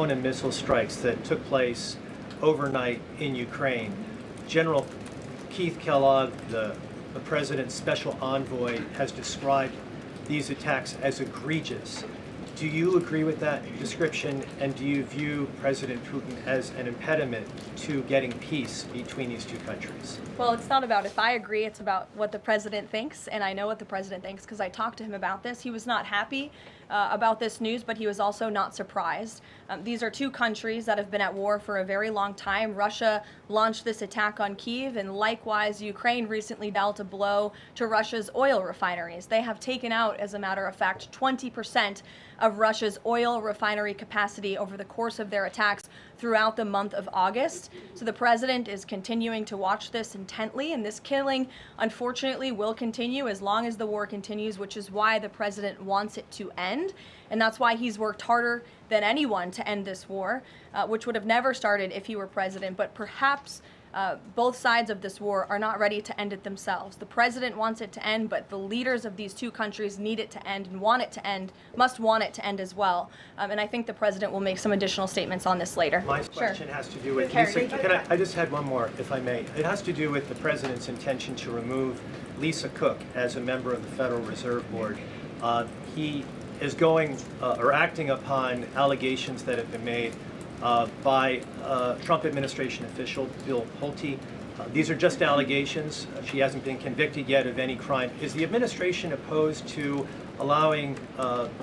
drone and missile strikes that took place overnight in Ukraine. General Keith Kellogg, the president's special envoy, has described these attacks as egregious. Do you agree with that description, and do you view President Putin as an impediment to getting peace between these two countries? Well, it's not about if I agree, it's about what the president thinks, and I know what the president thinks because I talked to him about this. He was not happy about this news, but he was also not surprised. These are two countries that have been at war for a very long time. Russia launched this attack on Kyiv, and likewise, Ukraine recently dealt a blow to Russia's oil refineries. They have taken out, as a matter of fact, 20% of Russia's oil refinery capacity over the course of their attacks throughout the month of August. So the president is continuing to watch this intently, and this killing, unfortunately, will continue as long as the war continues, which is why the president wants it to end. And that's why he's worked harder than anyone to end this war, which would have never started if he were president. But perhaps both sides of this war are not ready to end it themselves. The president wants it to end, but the leaders of these two countries need it to end and want it to end, must want it to end as well. And I think the president will make some additional statements on this later. My question has to do with, I just had one more, if I may. It has to do with the president's intention to remove Lisa Cook as a member of the Federal Reserve Board. He is going or acting upon allegations that have been made by Trump administration official Bill Pulte. These are just allegations. She hasn't been convicted yet of any crime. Is the administration opposed to allowing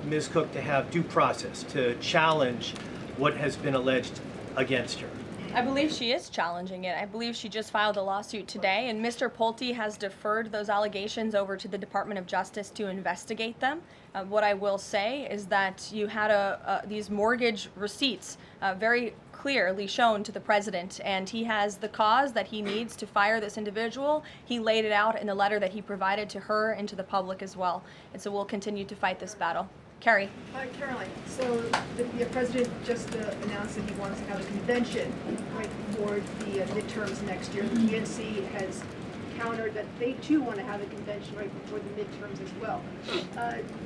Ms. Cook to have due process, to challenge what has been alleged against her? I believe she is challenging it. I believe she just filed a lawsuit today, and Mr. Pulte has deferred those allegations over to the Department of Justice to investigate them. What I will say is that you had these mortgage receipts very clearly shown to the president, and he has the cause that he needs to fire this individual. He laid it out in the letter that he provided to her and to the public as well. And so we'll continue to fight this battle. Carrie. Hi, Caroline. So the president just announced that he wants to have a convention right before the midterms next year. The DNC has countered that they too want to have a convention right before the midterms as well.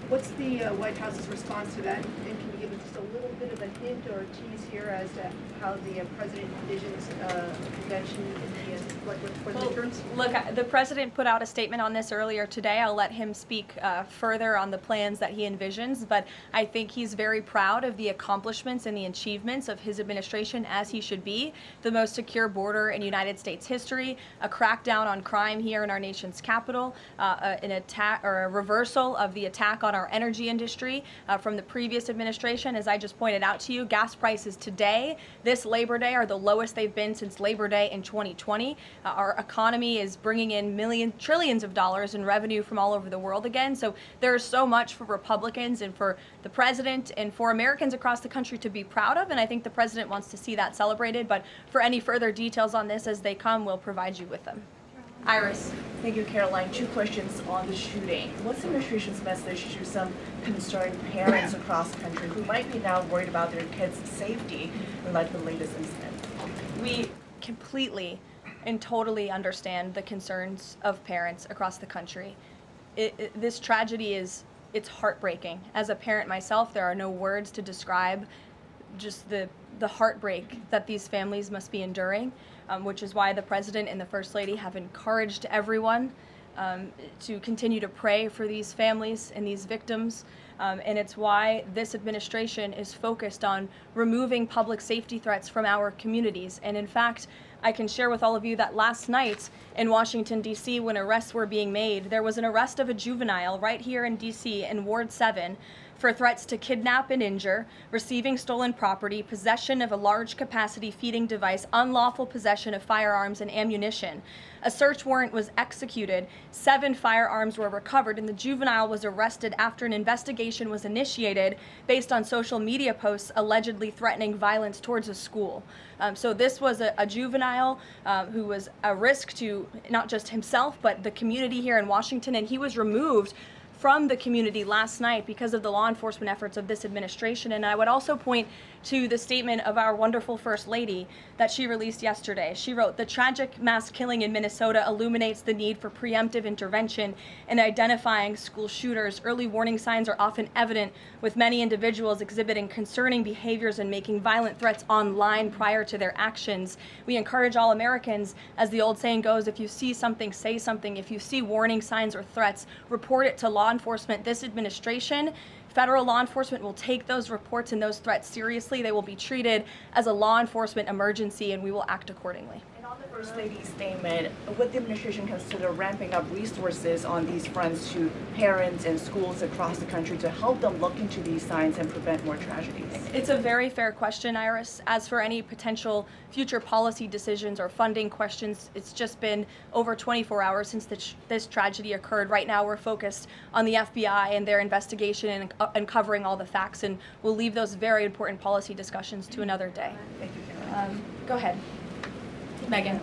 What's the White House's response to that? And can you give us just a little bit of a hint or a tease here as to how the president envisions a convention in the midterms? Look, the president put out a statement on this earlier today. I'll let him speak further on the plans that he envisions, but I think he's very proud of the accomplishments and the achievements of his administration, as he should be. The most secure border in United States history, a crackdown on crime here in our nation's capital, an attack or a reversal of the attack on our energy industry from the previous administration. As I just pointed out to you, gas prices today, this Labor Day, are the lowest they've been since Labor Day in 2020. Our economy is bringing in trillions of dollars in revenue from all over the world again. So there's so much for Republicans and for the president and for Americans across the country to be proud of, and I think the president wants to see that celebrated. But for any further details on this as they come, we'll provide you with them. Iris. Thank you, Caroline. Two questions on the shooting. What's the administration's message to some concerned parents across the country who might be now worried about their kids' safety in light of the latest incident? We completely and totally understand the concerns of parents across the country. This tragedy it's heartbreaking. As a parent myself, there are no words to describe just the heartbreak that these families must be enduring, which is why the president and the first lady have encouraged everyone to continue to pray for these families and these victims. And it's why this administration is focused on removing public safety threats from our communities. And in fact, I can share with all of you that last night in Washington, D.C., when arrests were being made, there was an arrest of a juvenile right here in D.C. in Ward 7 for threats to kidnap and injure, receiving stolen property, possession of a large capacity feeding device, unlawful possession of firearms and ammunition. A search warrant was executed, 7 firearms were recovered, and the juvenile was arrested after an investigation was initiated based on social media posts allegedly threatening violence towards a school. So this was a juvenile who was a risk to not just himself, but the community here in Washington, and he was removed from the community last night because of the law enforcement efforts of this administration. And I would also point to the statement of our wonderful First Lady that she released yesterday. She wrote, "The tragic mass killing in Minnesota illuminates the need for preemptive intervention in identifying school shooters. Early warning signs are often evident, with many individuals exhibiting concerning behaviors and making violent threats online prior to their actions. We encourage all Americans, as the old saying goes, if you see something, say something. If you see warning signs or threats, report it to law enforcement." This administration, federal law enforcement, will take those reports and those threats seriously. They will be treated as a law enforcement emergency, and we will act accordingly. And on the First Lady's statement, would the administration consider ramping up resources on these fronts to parents and schools across the country to help them look into these signs and prevent more tragedies? It's a very fair question, Iris. As for any potential future policy decisions or funding questions, it's just been over 24 hours since this tragedy occurred. Right now, we're focused on the FBI and their investigation and uncovering all the facts, and we'll leave those very important policy discussions to another day. Thank you, Caroline. Go ahead. Megan.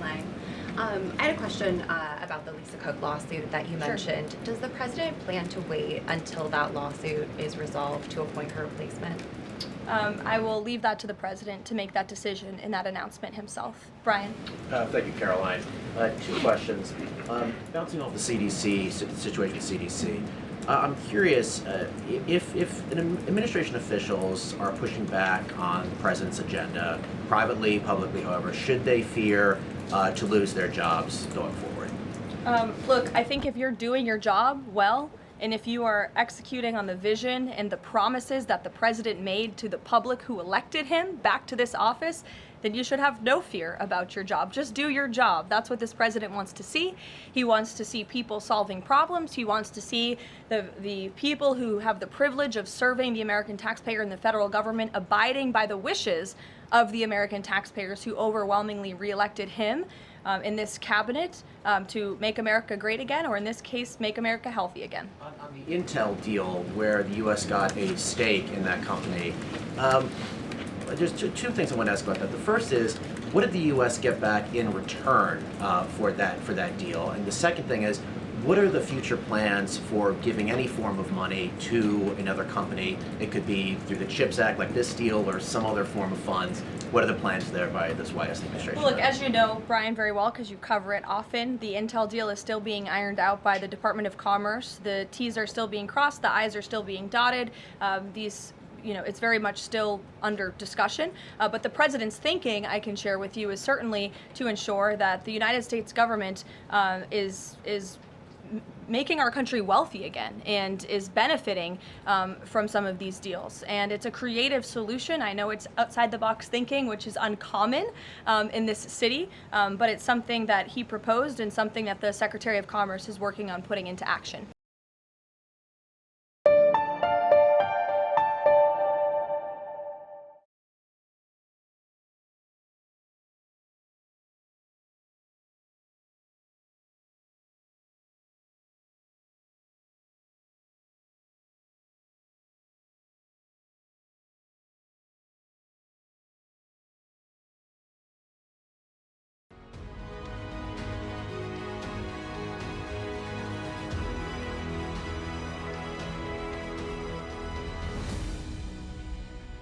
I had a question about the Lisa Cook lawsuit that you Sure. mentioned. Does the president plan to wait until that lawsuit is resolved to appoint her replacement? I will leave that to the president to make that decision in that announcement himself. Brian? Thank you, Caroline. Two questions. Bouncing off the CDC, situation at CDC, I'm curious if administration officials are pushing back on the president's agenda, privately, publicly, however, should they fear to lose their jobs going forward? Look, I think if you're doing your job well, and if you are executing on the vision and the promises that the president made to the public who elected him back to this office, then you should have no fear about your job. Just do your job. That's what this president wants to see. He wants to see people solving problems. He wants to see the people who have the privilege of serving the American taxpayer and the federal government abiding by the wishes of the American taxpayers who overwhelmingly reelected him in this cabinet to make America great again, or in this case, make America healthy again. On the Intel deal, where the U.S. got a stake in that company, there's two things I want to ask about that. The first is, what did the U.S. get back in return for that deal? And the second thing is, what are the future plans for giving any form of money to another company? It could be through the CHIPS Act, like this deal, or some other form of funds. What are the plans there by this White House administration? Well, look, as you know, Brian, very well, because you cover it often, the Intel deal is still being ironed out by the Department of Commerce. The T's are still being crossed, the I's are still being dotted. It's very much still under discussion. But the president's thinking, I can share with you, is certainly to ensure that the United States government is making our country wealthy again and is benefiting from some of these deals. And it's a creative solution. I know it's outside the box thinking, which is uncommon in this city, but it's something that he proposed and something that the Secretary of Commerce is working on putting into action.